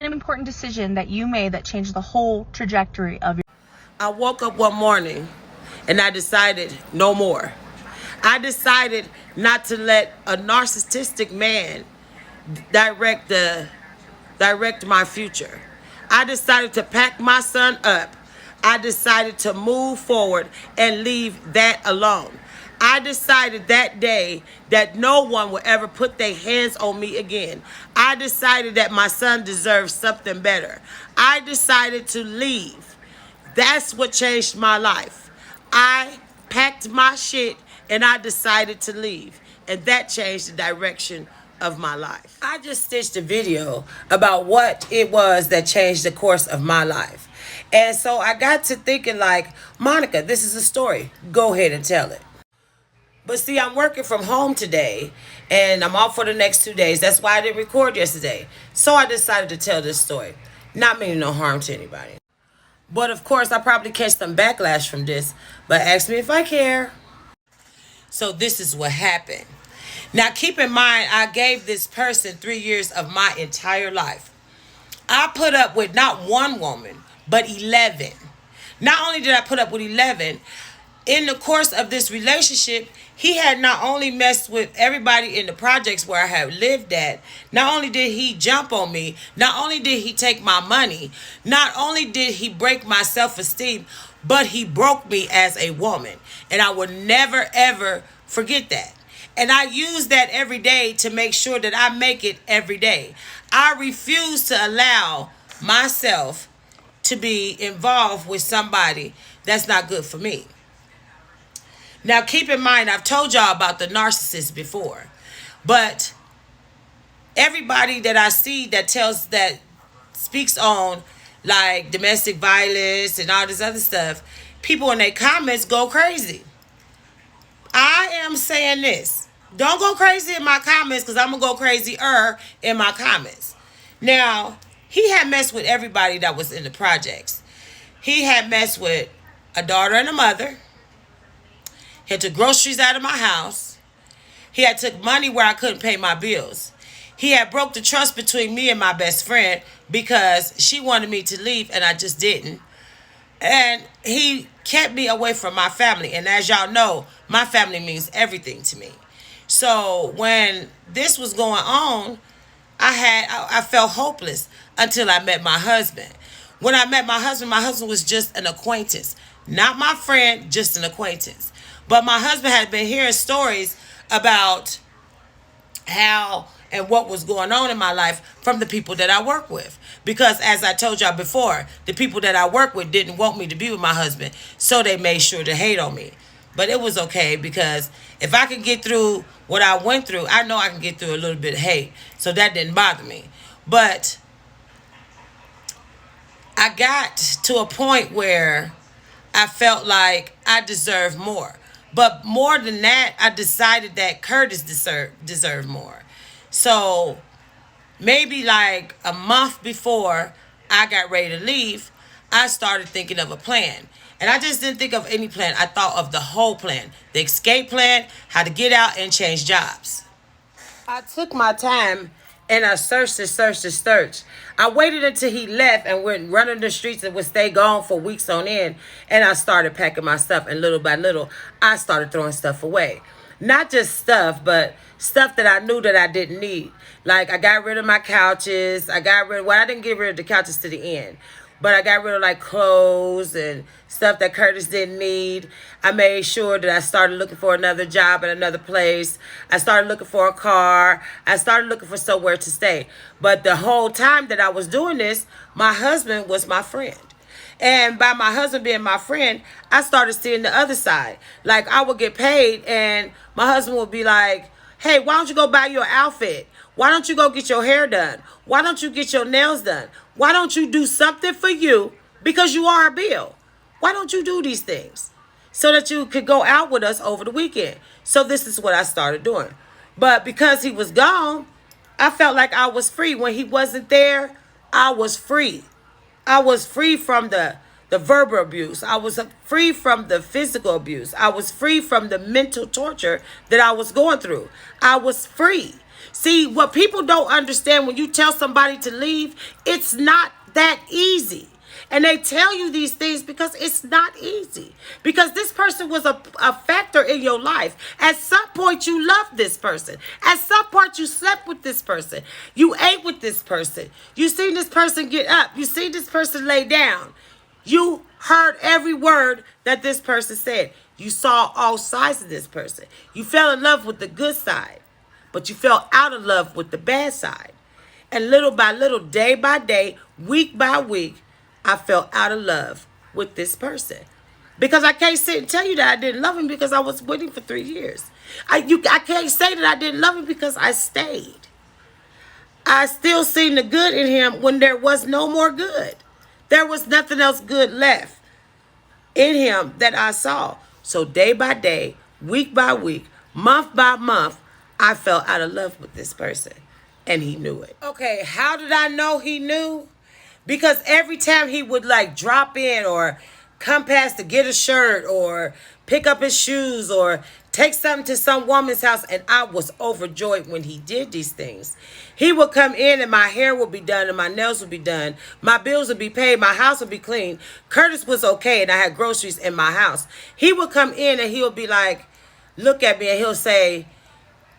an important decision that you made that changed the whole trajectory of your life? I woke up one morning and I decided no more. I decided not to let a narcissistic man direct my future. I decided to pack my son up. I decided to move forward and leave that alone. I decided that day that no one would ever put their hands on me again. I decided that my son deserved something better. I decided to leave. That's what changed my life. I packed my shit and I decided to leave. And that changed the direction of my life. I just stitched a video about what it was that changed the course of my life. And so I got to thinking like, Monica, this is a story. Go ahead and tell it. But see, I'm working from home today and I'm off for the next 2 days. That's why I didn't record yesterday. So I decided to tell this story. Not meaning no harm to anybody. But of course, I probably catch some backlash from this. But ask me if I care. So this is what happened. Now, keep in mind, I gave this person 3 years of my entire life. I put up with not one woman, but 11. Not only did I put up with 11, in the course of this relationship, he had not only messed with everybody in the projects where I have lived at, not only did he jump on me, not only did he take my money, not only did he break my self-esteem, but he broke me as a woman. And I will never, ever forget that. And I use that every day to make sure that I make it every day. I refuse to allow myself to be involved with somebody that's not good for me. Now, keep in mind, I've told y'all about the narcissist before. But everybody that I see that speaks on like domestic violence and all this other stuff, people in their comments go crazy. I am saying this. Don't go crazy in my comments because I'm going to go crazier in my comments. Now, he had messed with everybody that was in the projects. He had messed with a daughter and a mother. He had took groceries out of my house. He had took money where I couldn't pay my bills. He had broke the trust between me and my best friend because she wanted me to leave and I just didn't. And he kept me away from my family. And as y'all know, my family means everything to me. So when this was going on, I felt hopeless until I met my husband. When I met my husband was just an acquaintance. Not my friend, just an acquaintance. But my husband had been hearing stories about how and what was going on in my life from the people that I work with. Because as I told y'all before, the people that I work with didn't want me to be with my husband, so they made sure to hate on me. But it was okay because if I could get through what I went through, I know I can get through a little bit of hate. So that didn't bother me. But I got to a point where I felt like I deserved more. But more than that, I decided that Curtis deserved more. So maybe like a month before I got ready to leave, I started thinking of a plan. And I just didn't think of any plan. I thought of the whole plan. The escape plan, how to get out and change jobs. I took my time and I searched. I waited until he left and went running the streets and would stay gone for weeks on end. And I started packing my stuff. And little by little, I started throwing stuff away. Not just stuff, but stuff that I knew that I didn't need. Like I got rid of my couches. I didn't get rid of the couches to the end. But I got rid of like clothes and stuff that Curtis didn't need. I made sure that I started looking for another job at another place. I started looking for a car. I started looking for somewhere to stay. But the whole time that I was doing this, my husband was my friend. And by my husband being my friend, I started seeing the other side. Like I would get paid and my husband would be like, hey, why don't you go buy your outfit? Why don't you go get your hair done? Why don't you get your nails done? Why don't you do something for you? Because you are a bill. Why don't you do these things? So that you could go out with us over the weekend. So this is what I started doing. But because he was gone, I felt like I was free. When he wasn't there, I was free. I was free from the verbal abuse. I was free from the physical abuse. I was free from the mental torture that I was going through. I was free. See, what people don't understand when you tell somebody to leave, it's not that easy. And they tell you these things because it's not easy. Because this person was a factor in your life. At some point, you loved this person. At some point, you slept with this person. You ate with this person. You seen this person get up. You seen this person lay down. You heard every word that this person said. You saw all sides of this person. You fell in love with the good side, but you fell out of love with the bad side. And little by little, day by day, week by week, I fell out of love with this person. Because I can't sit and tell you that I didn't love him because I was with him for 3 years. I can't say that I didn't love him because I stayed. I still seen the good in him when there was no more good. There was nothing else good left in him that I saw. So day by day, week by week, month by month, I fell out of love with this person. And he knew it. Okay, how did I know he knew? Because every time he would like drop in or come past to get a shirt or pick up his shoes or take something to some woman's house, and I was overjoyed when he did these things. He would come in and my hair would be done and my nails would be done. My bills would be paid. My house would be clean. Curtis was okay and I had groceries in my house. He would come in and he would be like, look at me, and he'll say,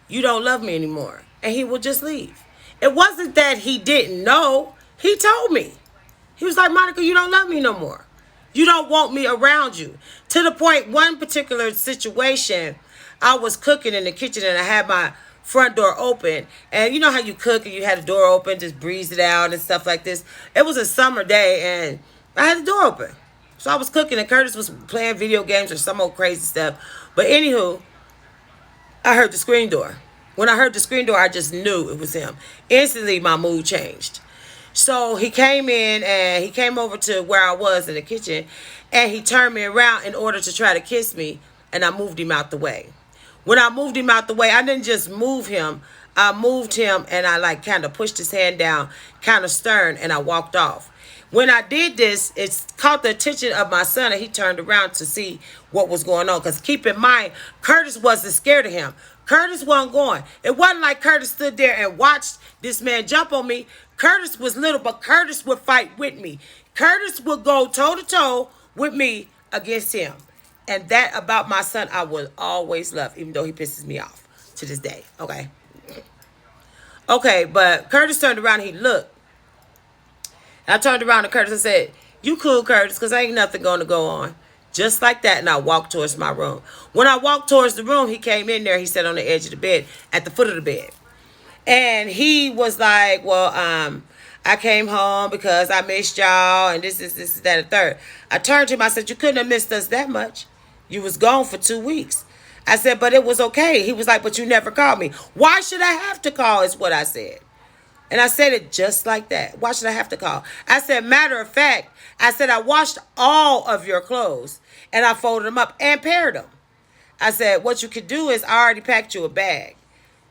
you don't love me anymore. And he would just leave. It wasn't that he didn't know. He told me. He was like, Monica, you don't love me no more. You don't want me around you. To the point, one particular situation, I was cooking in the kitchen and I had my front door open. And you know how you cook and you had the door open, just breeze it out and stuff like this. It was a summer day and I had the door open. So I was cooking and Curtis was playing video games or some old crazy stuff. But anywho, I heard the screen door. When I heard the screen door, I just knew it was him. Instantly, my mood changed. So he came in and he came over to where I was in the kitchen and he turned me around in order to try to kiss me, and I moved him out the way. When I moved him out the way, I didn't just move him. I moved him and I like kind of pushed his hand down, kind of stern, and I walked off. When I did this, it caught the attention of my son and he turned around to see what was going on. Because keep in mind, Curtis wasn't scared of him. Curtis wasn't going. It wasn't like Curtis stood there and watched this man jump on me. Curtis was little, but Curtis would fight with me. Curtis would go toe-to-toe with me against him. And that about my son, I will always love, even though he pisses me off to this day. Okay. Okay, but Curtis turned around and he looked. And I turned around to Curtis and said, you cool, Curtis, because ain't nothing going to go on. Just like that, and I walked towards my room. When I walked towards the room, he came in there. He sat on the edge of the bed, at the foot of the bed. And he was like, well, I came home because I missed y'all, and this, that, and third. I turned to him. I said, you couldn't have missed us that much. You was gone for 2 weeks. I said, but it was okay. He was like, but you never called me. Why should I have to call is what I said. And I said it just like that. Why should I have to call? I said, matter of fact, I said, I washed all of your clothes and I folded them up and paired them. I said, what you could do is I already packed you a bag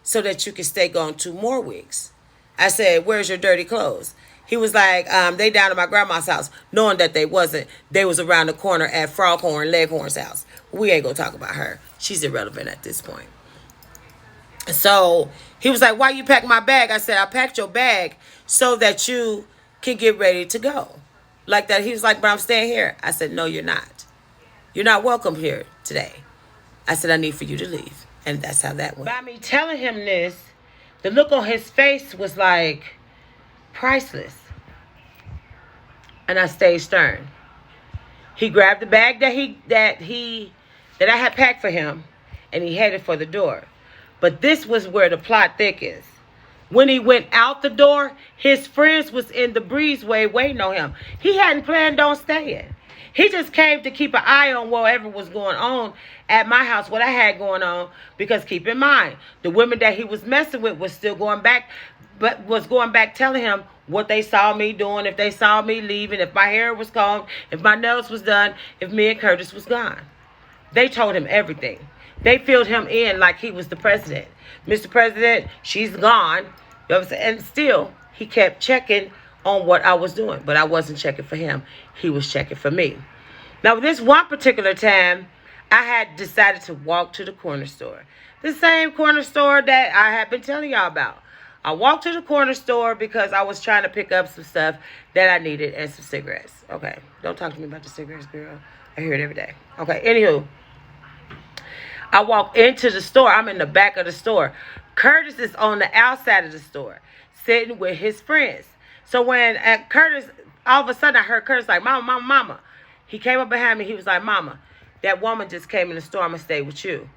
so that you can stay gone 2 more weeks. I said, where's your dirty clothes? He was like, they down at my grandma's house, knowing that they wasn't. They was around the corner at Froghorn Leghorn's house. We ain't going to talk about her. She's irrelevant at this point. So he was like, why you pack my bag? I said, I packed your bag so that you can get ready to go. Like that. He was like, but I'm staying here. I said, no, you're not. You're not welcome here today. I said, I need for you to leave. And that's how that went. By me telling him this, the look on his face was like priceless. And I stayed stern. He grabbed the bag that I had packed for him, and he headed for the door. But this was where the plot thickens. When he went out the door, his friends was in the breezeway waiting on him. He hadn't planned on staying. He just came to keep an eye on whatever was going on at my house, what I had going on. Because keep in mind, the women that he was messing with was still going back, but was going back telling him what they saw me doing, if they saw me leaving, if my hair was combed, if my nails was done, if me and Curtis was gone. They told him everything. They filled him in like he was the president. Mr. President, she's gone. You know what I'm saying? And still, he kept checking on what I was doing. But I wasn't checking for him. He was checking for me. Now, this one particular time, I had decided to walk to the corner store. The same corner store that I have been telling y'all about. I walked to the corner store because I was trying to pick up some stuff that I needed and some cigarettes. Okay, don't talk to me about the cigarettes, girl. I hear it every day. Okay, anywho. I walk into the store. I'm in the back of the store. Curtis is on the outside of the store, sitting with his friends. So when Curtis, all of a sudden I heard Curtis like, "Mama, mama, mama." He came up behind me. He was like, "Mama, that woman just came in the store. I'm going to stay with you."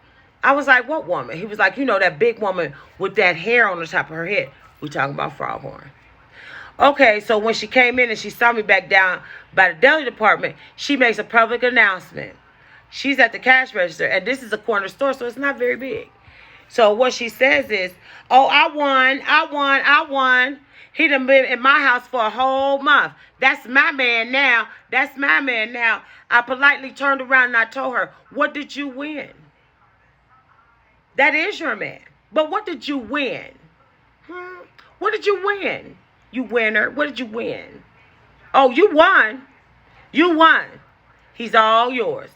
I was like, "What woman?" He was like, "You know, that big woman with that hair on the top of her head." We talking about Froghorn. Okay, so when she came in and she saw me back down by the deli department, she makes a public announcement. She's at the cash register, and this is a corner store, so it's not very big. So what she says is, "Oh, I won. He done been in my house for a whole month. That's my man now. That's my man now." I politely turned around and I told her, "What did you win? That is your man. But what did you win? What did you win? You winner. What did you win? Oh, you won. You won. He's all yours."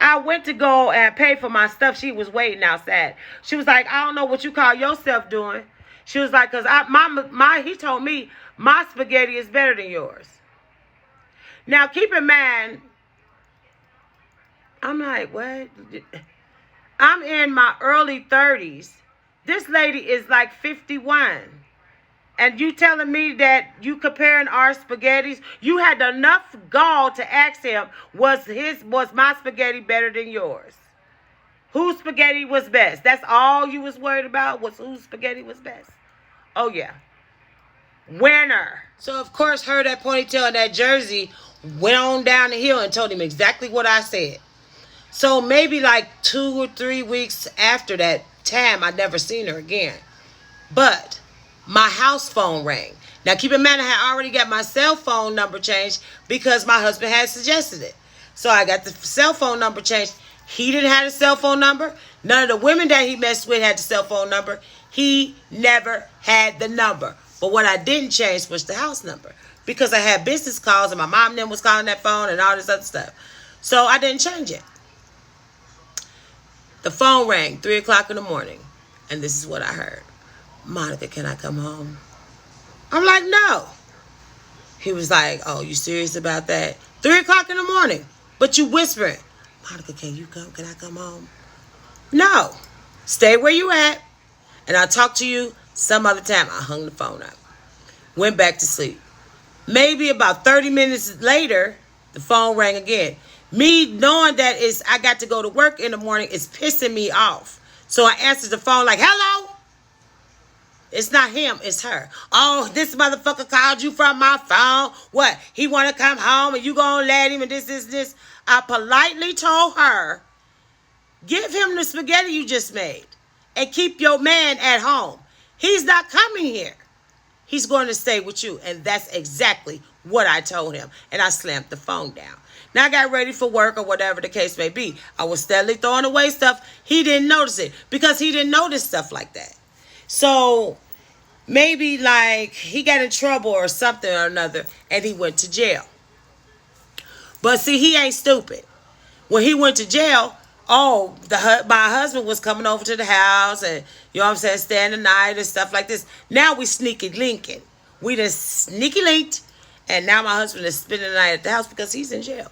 I went to go and pay for my stuff. She was waiting outside. She was like, "I don't know what you call yourself doing." She was like, "Cause he told me my spaghetti is better than yours." Now keep in mind, I'm like, what? I'm in my early 30s. This lady is like 51. And you telling me that you comparing our spaghettis? You had enough gall to ask him, was my spaghetti better than yours? Whose spaghetti was best? That's all you was worried about, was whose spaghetti was best? Oh, yeah. Winner. So, of course, her, that ponytail and that jersey went on down the hill and told him exactly what I said. So maybe like 2 or 3 weeks after that time, I never seen her again. But my house phone rang. Now, keep in mind, I had already got my cell phone number changed because my husband had suggested it. So I got the cell phone number changed. He didn't have a cell phone number. None of the women that he messed with had the cell phone number. He never had the number. But what I didn't change was the house number because I had business calls and my mom then was calling that phone and all this other stuff. So I didn't change it. The phone rang 3 o'clock in the morning. And this is what I heard. "Monica, can I come home?" I'm like, "No." He was like, "Oh, you serious about that? 3 o'clock in the morning, but you whispering. Monica, can you come? Can I come home?" "No. Stay where you at, and I'll talk to you some other time." I hung the phone up. Went back to sleep. Maybe about 30 minutes later, the phone rang again. Me knowing that I got to go to work in the morning is pissing me off. So I answered the phone like, "Hello?" It's not him, it's her. "Oh, this motherfucker called you from my phone. What? He want to come home and you gonna let him and this. I politely told her, "Give him the spaghetti you just made and keep your man at home. He's not coming here. He's going to stay with you." And that's exactly what I told him. And I slammed the phone down. Now I got ready for work or whatever the case may be. I was steadily throwing away stuff. He didn't notice it because he didn't notice stuff like that. So maybe like he got in trouble or something or another and he went to jail. But see, he ain't stupid. When he went to jail, my husband was coming over to the house and, you know what I'm saying, staying the night and stuff like this. Now we sneaky linking. We just sneaky linked, and now my husband is spending the night at the house because he's in jail.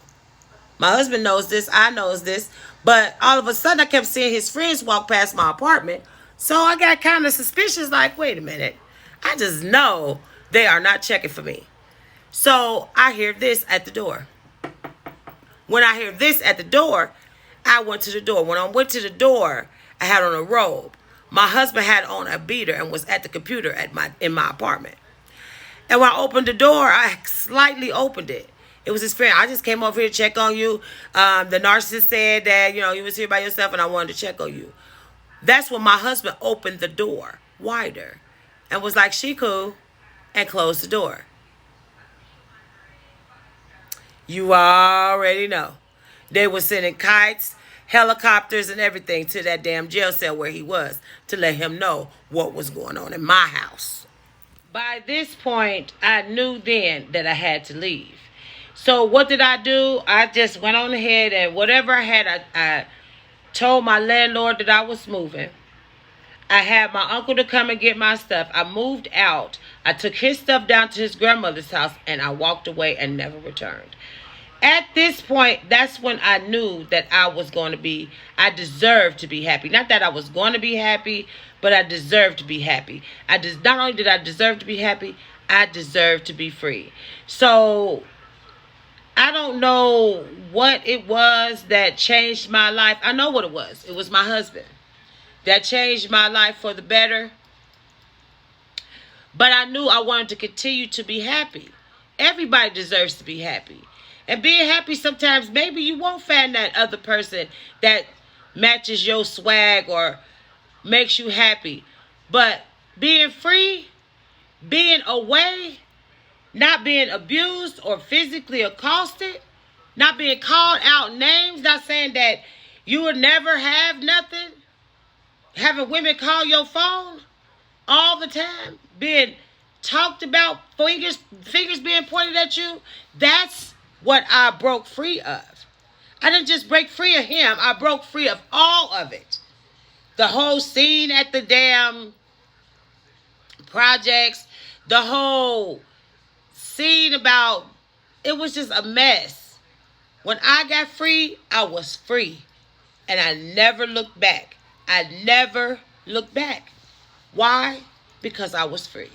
My husband knows this. I knows this. But all of a sudden, I kept seeing his friends walk past my apartment. So I got kind of suspicious, like, wait a minute. I just know they are not checking for me. So I hear this at the door. When I hear this at the door, I went to the door. When I went to the door, I had on a robe. My husband had on a beater and was at the computer in my apartment. And when I opened the door, I slightly opened it. It was his friend. "I just came over here to check on you. The narcissist said that, you was here by yourself and I wanted to check on you." That's when my husband opened the door wider and was like, "She cool," and closed the door. You already know. They were sending kites, helicopters, and everything to that damn jail cell where he was to let him know what was going on in my house. By this point, I knew then that I had to leave. So what did I do? I just went on ahead and whatever I had, I told my landlord that I was moving. I had my uncle to come and get my stuff. I moved out. I took his stuff down to his grandmother's house, and I walked away and never returned. At this point, that's when I knew that I deserved to be happy. Not that I was going to be happy, but I deserved to be happy. Not only did I deserve to be happy, I deserved to be free. So I don't know what it was that changed my life. I know what it was. It was my husband that changed my life for the better. But I knew I wanted to continue to be happy. Everybody deserves to be happy. And being happy, sometimes maybe you won't find that other person that matches your swag or makes you happy. But being free, being away, not being abused or physically accosted, not being called out names, not saying that you would never have nothing, having women call your phone all the time, being talked about, fingers being pointed at you, that's what I broke free of. I didn't just break free of him, I broke free of all of it. The whole scene at the damn projects, the whole scene about, it was just a mess. When I got free, I was free. And I never looked back. I never looked back. Why? Because I was free.